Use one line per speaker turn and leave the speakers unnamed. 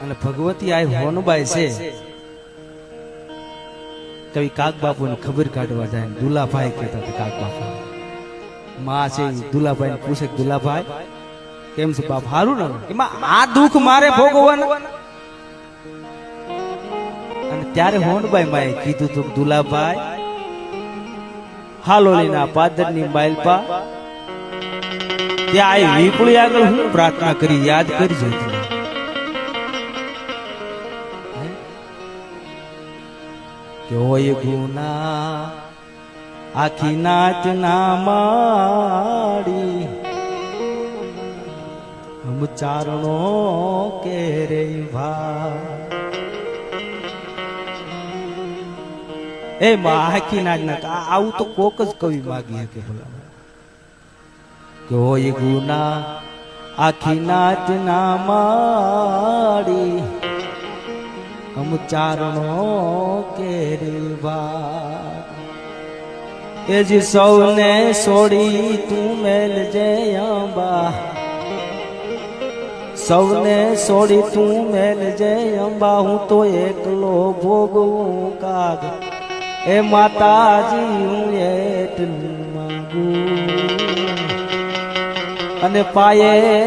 અને ભગવતી આ હોનબાઈ છે કવિ કાક બાપુ ને ખબર કાઢવા જાય દુલાભાઈ કહેતા હતા કાક બાપુ માં છે દુલાભાઈ ને પૂછે દુલાભાઈ કેમ છે બાપ હારું ને એમાં આ દુઃખ મારે ભોગવવાનું અને ત્યારે હોનબાઈ માએ કીધું તું દુલાભાઈ હાલોલીના પાદરની માલપા ત્યાં આ વિપુળી આગળ હું પ્રાર્થના કરી યાદ કરજો કે હોય ગુના આખી નાચ ના માડી હમ ચારણો કે રે ભા એ આખી નાચ ના આવું તો કોક જ કવિ માગી કે ભલા કે હોય ગુના આખી નાચ ના માડી હમ ચારણો કેરવા એ જ સૌને છોડી તું મેલ જે અંબા સૌને છોડી તું મેલ જે અંબા હું તો એકલો ભોગવું કાગ એ માતાજી હું એટલું માંગુ અને પાયે